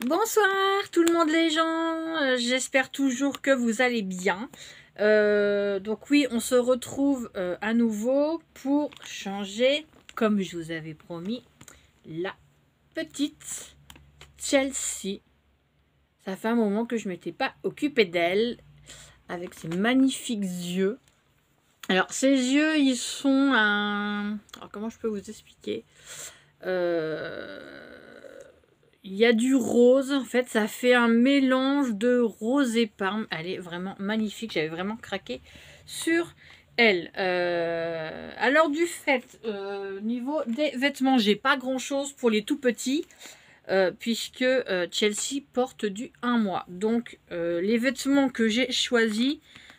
Bonsoir tout le monde les gens, j'espère toujours que vous allez bien. Donc oui, on se retrouve à nouveau pour changer, comme je vous avais promis, la petite Chelsea. Ça fait un moment que je ne m'étais pas occupée d'elle, avec ses magnifiques yeux. Alors ces yeux, ils sont un... Alors comment je peux vous expliquer il y a du rose, en fait, ça fait un mélange de rose et parme. Elle est vraiment magnifique, j'avais vraiment craqué sur elle. Alors du fait, niveau des vêtements, j'ai pas grand chose pour les tout petits, puisque Chelsea porte du 1 mois. Donc les vêtements que j'ai choisis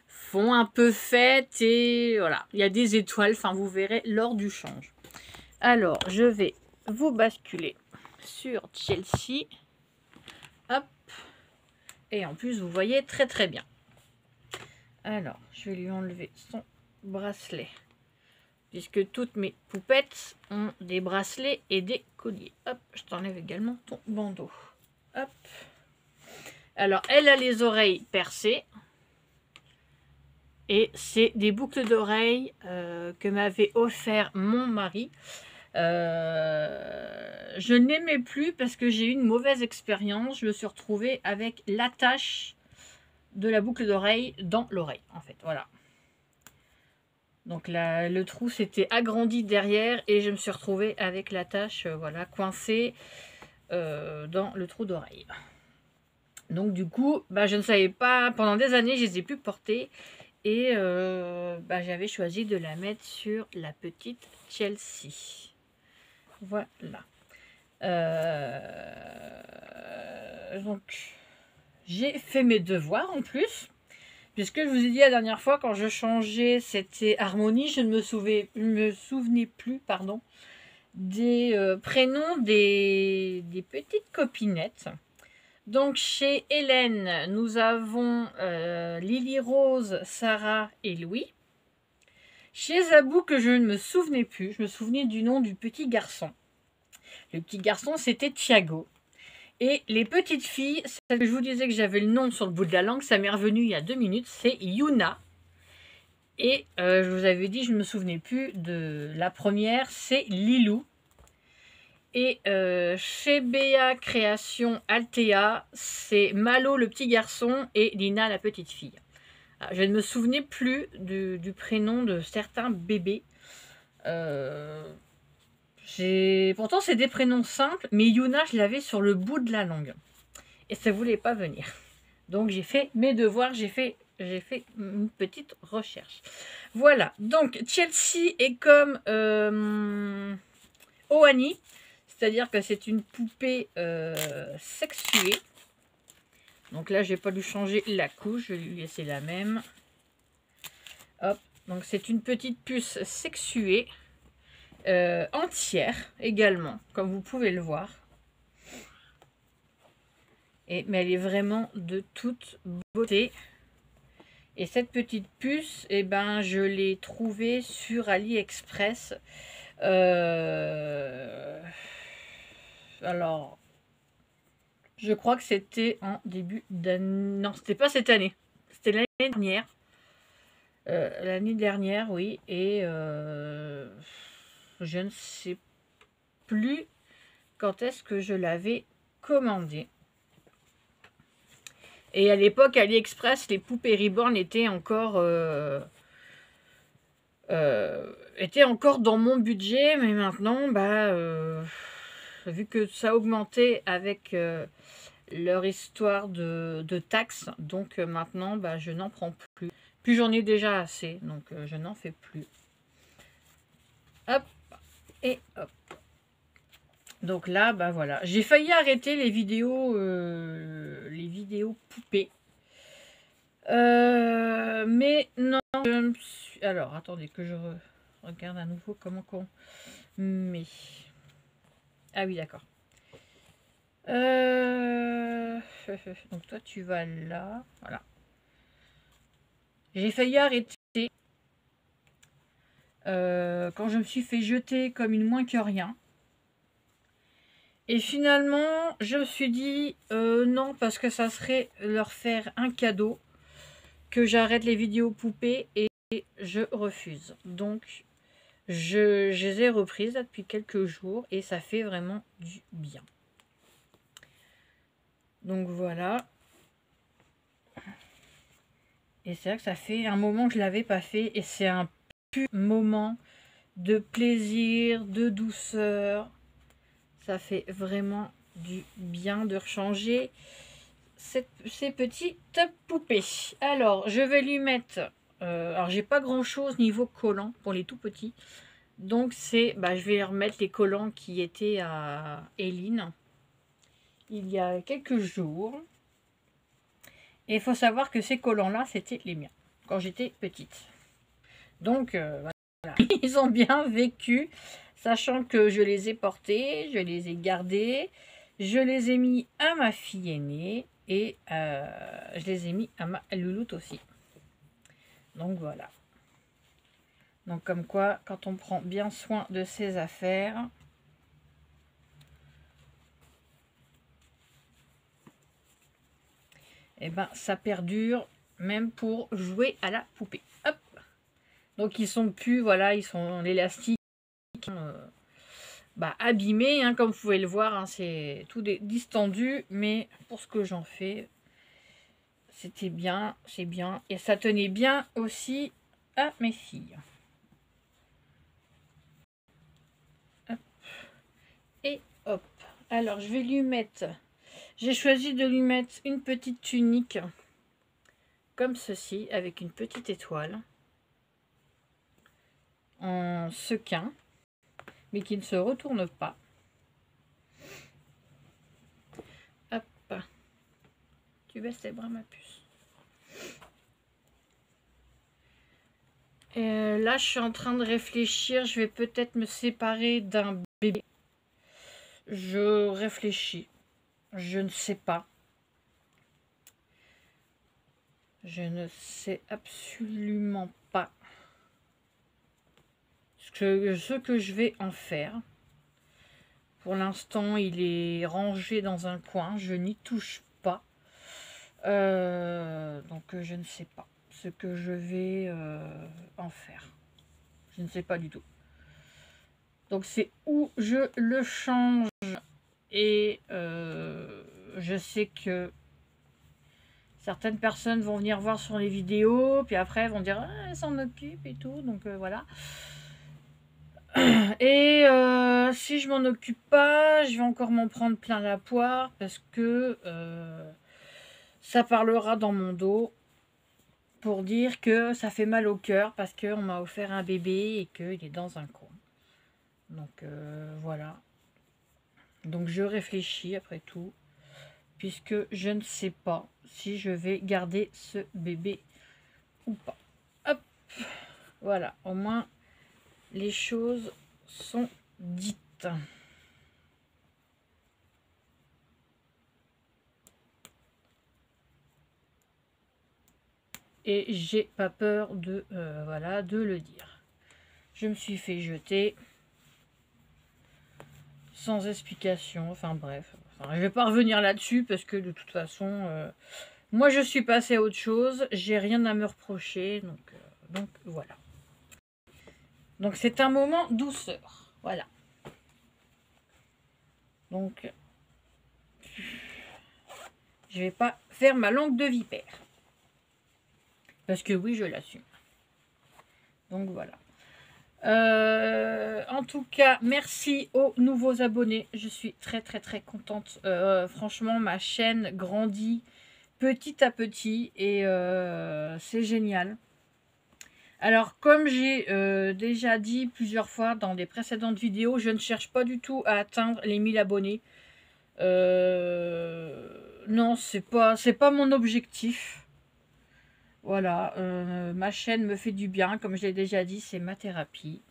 font un peu fête et voilà, il y a des étoiles, enfin vous verrez lors du change. Alors je vais vous basculer sur Chelsea. Hop. Et en plus, vous voyez très très bien. Alors, je vais lui enlever son bracelet. Puisque toutes mes poupettes ont des bracelets et des colliers. Hop, je t'enlève également ton bandeau. Hop. Alors, elle a les oreilles percées. Et c'est des boucles d'oreilles que m'avait offert mon mari. Je n'aimais plus parce que j'ai eu une mauvaise expérience. Je me suis retrouvée avec l'attache de la boucle d'oreille dans l'oreille, en fait. Voilà. Donc là, le trou s'était agrandi derrière et je me suis retrouvée avec l'attache voilà, coincée dans le trou d'oreille. Donc du coup, je ne savais pas, pendant des années, je ne les ai plus portées. Et j'avais choisi de la mettre sur la petite Chelsea. Voilà. Donc, j'ai fait mes devoirs en plus. Puisque je vous ai dit la dernière fois, quand je changeais, c'était Harmonie, je ne me souvenais plus des prénoms des petites copinettes. Donc chez Hélène, nous avons Lily Rose, Sarah et Louis. Chez Zabou, que je ne me souvenais plus, je me souvenais du nom du petit garçon. Le petit garçon, c'était Thiago. Et les petites filles, je vous disais que j'avais le nom sur le bout de la langue, ça m'est revenu il y a 2 minutes, c'est Yuna. Et je vous avais dit, je ne me souvenais plus de la première, c'est Lilou. Et chez Béa Création Altea, c'est Malo le petit garçon et Lina la petite fille. Alors, je ne me souvenais plus du prénom de certains bébés. Pourtant, c'est des prénoms simples, mais Yuna, je l'avais sur le bout de la langue. Et ça ne voulait pas venir. Donc, j'ai fait mes devoirs, j'ai fait une petite recherche. Voilà, donc Chelsea est comme Oani, c'est-à-dire que c'est une poupée sexuée. Donc là, je n'ai pas dû changer la couche, je vais lui laisser la même. Hop, donc c'est une petite puce sexuée, entière également, comme vous pouvez le voir. Mais elle est vraiment de toute beauté. Et cette petite puce, je l'ai trouvée sur AliExpress. Alors, je crois que c'était en début d'année. Non, c'était pas cette année. C'était l'année dernière. L'année dernière, oui. Et je ne sais plus quand est-ce que je l'avais commandé. Et à l'époque, AliExpress, les poupées Reborn étaient encore dans mon budget, mais maintenant, vu que ça a augmenté avec leur histoire de taxes, donc maintenant, je n'en prends plus. Puis j'en ai déjà assez, donc je n'en fais plus. Hop, et hop. Donc là, voilà. J'ai failli arrêter les vidéos poupées. Mais non, je me suis... Alors, attendez que je regarde à nouveau comment qu'on met. Ah oui, d'accord. Donc toi, tu vas là. Voilà. J'ai failli arrêter quand je me suis fait jeter comme une moins que rien. Et finalement, je me suis dit non, parce que ça serait leur faire un cadeau, que j'arrête les vidéos poupées et je refuse. Donc, je les ai reprises là, depuis quelques jours et ça fait vraiment du bien. Donc voilà. Et c'est vrai que ça fait un moment que je ne l'avais pas fait et c'est un pur moment de plaisir, de douceur. Ça fait vraiment du bien de rechanger ces petites poupées. Alors, je vais lui mettre... alors, j'ai pas grand-chose niveau collant pour les tout petits. Donc, je vais remettre les collants qui étaient à Eline il y a quelques jours. Et il faut savoir que ces collants-là, c'était les miens quand j'étais petite. Donc, voilà. Ils ont bien vécu, sachant que je les ai portés, je les ai gardés, je les ai mis à ma fille aînée et je les ai mis à ma louloute aussi. Donc voilà. Donc comme quoi, quand on prend bien soin de ses affaires, et ben ça perdure même pour jouer à la poupée. Hop. Donc ils sont plus, voilà, ils sont l'élastique. Abîmé, hein, comme vous pouvez le voir, hein, c'est tout distendu, mais pour ce que j'en fais, c'était bien, c'est bien, et ça tenait bien aussi à mes filles. Hop. Et hop, alors je vais lui mettre, j'ai choisi de lui mettre une petite tunique, comme ceci, avec une petite étoile, en sequin, mais qui ne se retourne pas. Hop, tu baisses tes bras ma puce. Et là, je suis en train de réfléchir. Je vais peut-être me séparer d'un bébé. Je réfléchis. Je ne sais pas. Je ne sais absolument pas ce que je vais en faire. Pour l'instant, il est rangé dans un coin. Je n'y touche pas. Donc, je ne sais pas ce que je vais en faire. Je ne sais pas du tout. Donc, c'est où je le change. Et je sais que certaines personnes vont venir voir sur les vidéos, puis après elles vont dire ah, elle s'en occupe et tout, donc voilà. Et si je m'en occupe pas, je vais encore m'en prendre plein la poire parce que ça parlera dans mon dos pour dire que ça fait mal au cœur parce qu'on m'a offert un bébé et qu'il est dans un coin. Donc voilà. Donc je réfléchis après tout, puisque je ne sais pas si je vais garder ce bébé ou pas. Hop, voilà, au moins les choses sont dites. Et j'ai pas peur de, voilà, de le dire. Je me suis fait jeter sans explication, enfin bref. Enfin, je vais pas revenir là-dessus parce que de toute façon, moi je suis passée à autre chose, j'ai rien à me reprocher, donc voilà. Donc c'est un moment douceur, voilà. Donc je vais pas faire ma langue de vipère. Parce que oui, je l'assume. Donc voilà. En tout cas, merci aux nouveaux abonnés. Je suis très très très contente. Franchement, ma chaîne grandit petit à petit et c'est génial. Alors, comme j'ai déjà dit plusieurs fois dans des précédentes vidéos, je ne cherche pas du tout à atteindre les 1000 abonnés. Non, c'est pas mon objectif. Voilà, ma chaîne me fait du bien, comme je l'ai déjà dit, c'est ma thérapie.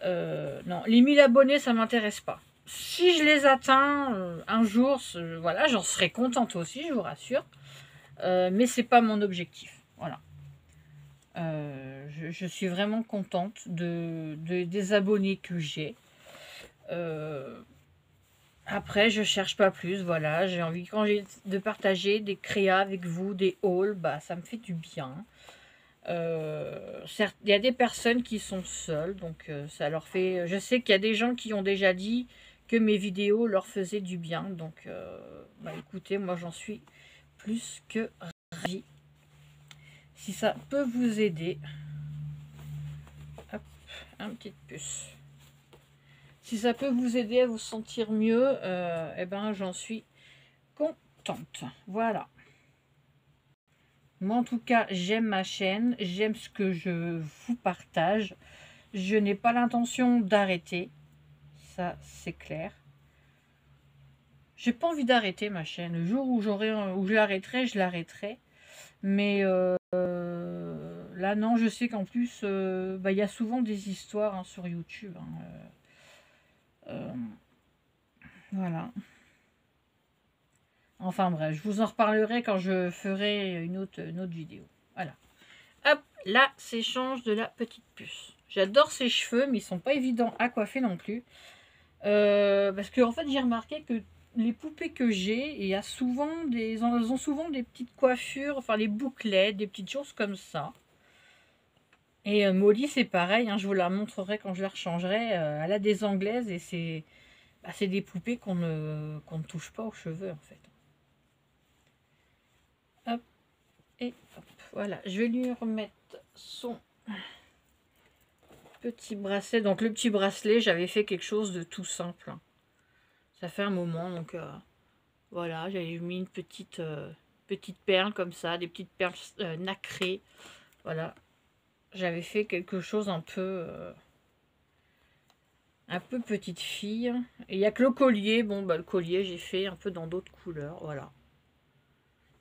Non, les 1000 abonnés, ça m'intéresse pas. Si je les atteins un jour, voilà, j'en serai contente aussi, je vous rassure. Mais c'est pas mon objectif. Voilà. Je suis vraiment contente des abonnés que j'ai. Après, je cherche pas plus, voilà. J'ai envie, quand j'ai de partager des créas avec vous, des hauls, bah ça me fait du bien. Certes, il y a des personnes qui sont seules, donc ça leur fait. Je sais qu'il y a des gens qui ont déjà dit que mes vidéos leur faisaient du bien, donc bah écoutez, moi j'en suis plus que ravie. Si ça peut vous aider, hop, un petite puce. Si ça peut vous aider à vous sentir mieux, eh ben j'en suis contente. Voilà. Moi en tout cas, j'aime ma chaîne, j'aime ce que je vous partage. Je n'ai pas l'intention d'arrêter. Ça, c'est clair. J'ai pas envie d'arrêter ma chaîne. Le jour où où je l'arrêterai, je l'arrêterai. Mais là, non, je sais qu'en plus, bah, y a souvent des histoires hein, sur YouTube. Hein, voilà. Enfin bref, je vous en reparlerai quand je ferai une autre vidéo. Voilà. Hop, là, s'échange de la petite puce. J'adore ses cheveux, mais ils sont pas évidents à coiffer non plus. Parce que en fait, j'ai remarqué que les poupées que j'ai, il y a souvent elles ont souvent des petites coiffures, enfin les bouclettes, des petites choses comme ça. Et Molly, c'est pareil, hein, je vous la montrerai quand je la rechangerai. Elle a des anglaises et c'est des poupées qu'on ne touche pas aux cheveux en fait. Hop, et hop, voilà. Je vais lui remettre son petit bracelet. Donc le petit bracelet, j'avais fait quelque chose de tout simple. Hein. Ça fait un moment, donc voilà, j'avais mis une petite perle comme ça, des petites perles nacrées. Voilà, j'avais fait quelque chose un peu petite fille. Et il n'y a que le collier. Bon, bah le collier, j'ai fait un peu dans d'autres couleurs. Voilà.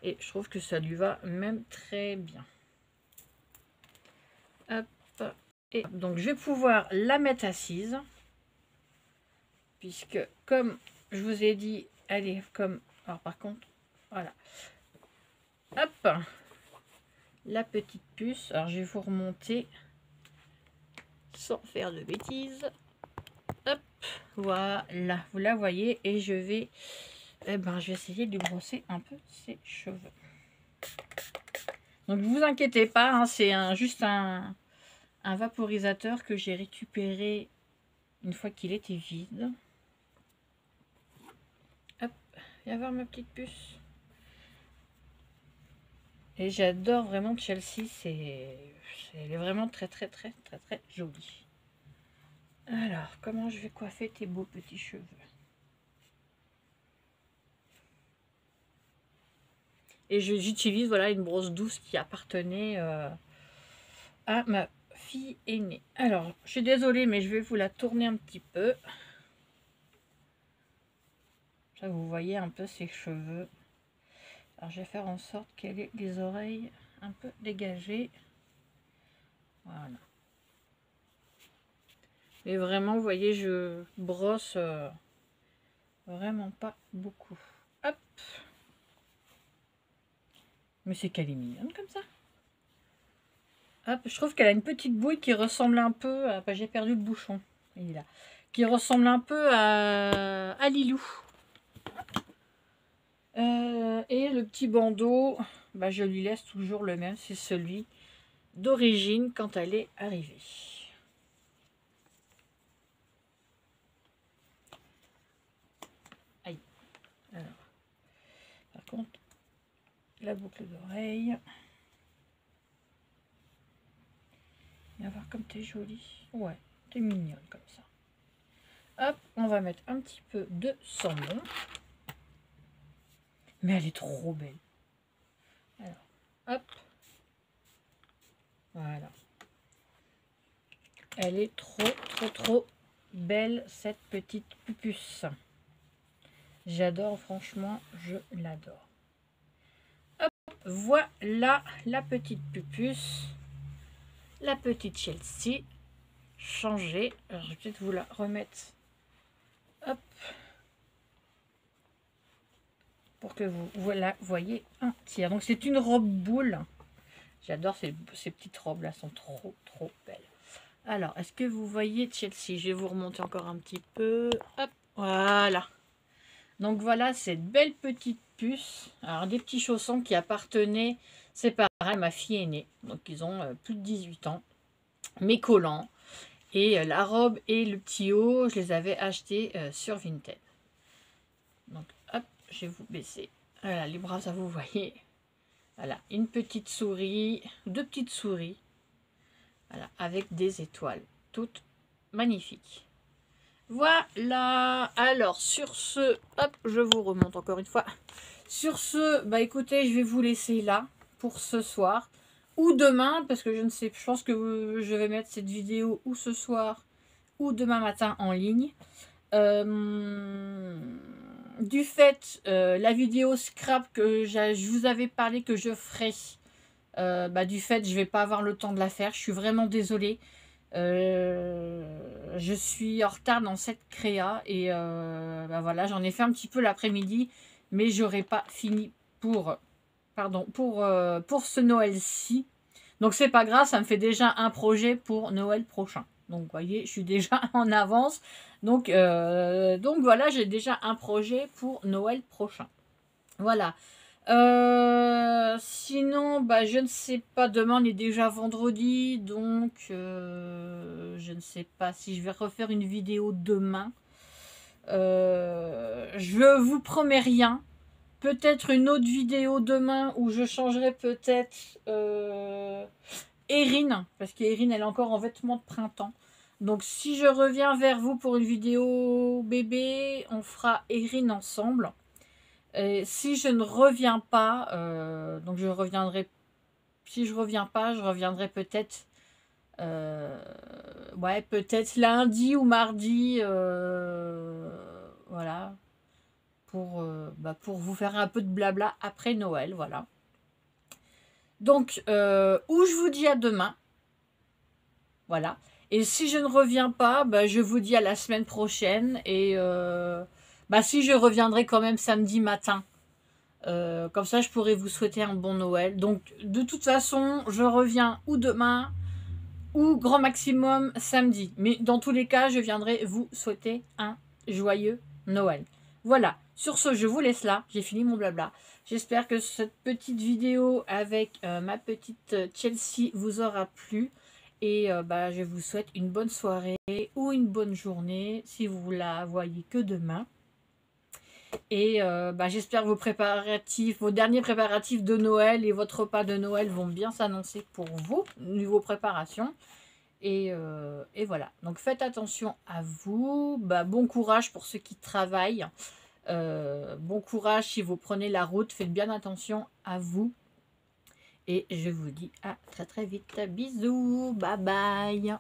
Et je trouve que ça lui va même très bien. Hop. Et donc, je vais pouvoir la mettre assise. Puisque, comme je vous ai dit, elle est comme... Alors, par contre, voilà. Hop. La petite puce. Alors, je vais vous remonter sans faire de bêtises. Hop. Voilà. Vous la voyez. Et je vais... je vais essayer de lui brosser un peu ses cheveux. Donc, ne vous inquiétez pas. Hein, c'est juste un vaporisateur que j'ai récupéré une fois qu'il était vide. Hop. Viens voir ma petite puce. Et j'adore vraiment Chelsea, elle est vraiment très jolie. Alors, comment je vais coiffer tes beaux petits cheveux? Et j'utilise voilà une brosse douce qui appartenait à ma fille aînée. Alors, je suis désolée, mais je vais vous la tourner un petit peu. Ça, vous voyez un peu ses cheveux. Alors, je vais faire en sorte qu'elle ait les oreilles un peu dégagées. Voilà. Et vraiment, vous voyez, je brosse vraiment pas beaucoup. Hop. Mais c'est qu'elle est mignonne comme ça. Hop, je trouve qu'elle a une petite bouille qui ressemble un peu à... j'ai perdu le bouchon. Il est là. Qui ressemble un peu à Lilou. Et le petit bandeau, je lui laisse toujours le même. C'est celui d'origine quand elle est arrivée. Aïe. Alors, par contre, la boucle d'oreille. Viens voir comme t'es jolie. Ouais, t'es mignonne comme ça. Hop, on va mettre un petit peu de sambon. Mais elle est trop belle. Alors, hop. Voilà. Elle est trop belle, cette petite pupuce. J'adore, franchement, je l'adore. Hop, voilà la petite pupuce. La petite Chelsea. Changée. Alors, je vais peut-être vous la remettre. Hop. Pour que vous la voyez entière. Donc, c'est une robe boule. J'adore ces petites robes-là. Elles sont trop belles. Alors, est-ce que vous voyez Chelsea? Je vais vous remonter encore un petit peu. Hop, voilà. Donc voilà cette belle petite puce. Alors des petits chaussons qui appartenaient, c'est pareil, à ma fille aînée. Donc ils ont plus de 18 ans. Mes collants. Et la robe et le petit haut, je les avais achetés sur Vinted. Donc hop, je vais vous baisser. Voilà, les bras, ça vous voyez. Voilà, une petite souris, deux petites souris. Voilà, avec des étoiles. Toutes magnifiques. Voilà. Alors, sur ce, hop, je vous remonte encore une fois. Sur ce, bah écoutez, je vais vous laisser là pour ce soir. Ou demain, parce que je ne sais, je pense que je vais mettre cette vidéo ou ce soir ou demain matin en ligne. Du fait, la vidéo scrap que je vous avais parlé que je ferai, bah, du fait, je vais pas avoir le temps de la faire. Je suis vraiment désolée. Je suis en retard dans cette créa et bah voilà, j'en ai fait un petit peu l'après-midi, mais j'aurais pas fini pour, pardon, pour ce Noël-ci. Donc c'est pas grave, ça me fait déjà un projet pour Noël prochain. Donc vous voyez, je suis déjà en avance. Donc voilà, j'ai déjà un projet pour Noël prochain. Voilà. Sinon, bah, je ne sais pas, demain on est déjà vendredi, donc je ne sais pas si je vais refaire une vidéo demain. Je vous promets rien. Peut-être une autre vidéo demain où je changerai peut-être Erin, parce qu'Erin elle est encore en vêtements de printemps. Donc si je reviens vers vous pour une vidéo bébé, on fera Erin ensemble. Et si je ne reviens pas, donc je reviendrai. Si je reviens pas, je reviendrai peut-être. Ouais, peut-être lundi ou mardi. Voilà. Pour vous faire un peu de blabla après Noël. Voilà. Donc, ou je vous dis à demain. Voilà. Et si je ne reviens pas, bah, je vous dis à la semaine prochaine. Et bah, si je reviendrai quand même samedi matin. Comme ça, je pourrais vous souhaiter un bon Noël. Donc, de toute façon, je reviens ou demain ou grand maximum samedi. Mais dans tous les cas, je viendrai vous souhaiter un joyeux Noël. Voilà. Sur ce, je vous laisse là. J'ai fini mon blabla. J'espère que cette petite vidéo avec ma petite Chelsea vous aura plu. Et bah, je vous souhaite une bonne soirée ou une bonne journée si vous la voyez que demain. Et bah, j'espère que vos préparatifs, vos derniers préparatifs de Noël et votre repas de Noël vont bien s'annoncer pour vous, niveau préparation. Et voilà. Donc faites attention à vous. Bah, bon courage pour ceux qui travaillent. Bon courage si vous prenez la route. Faites bien attention à vous. Et je vous dis à très très vite. Bisous. Bye bye.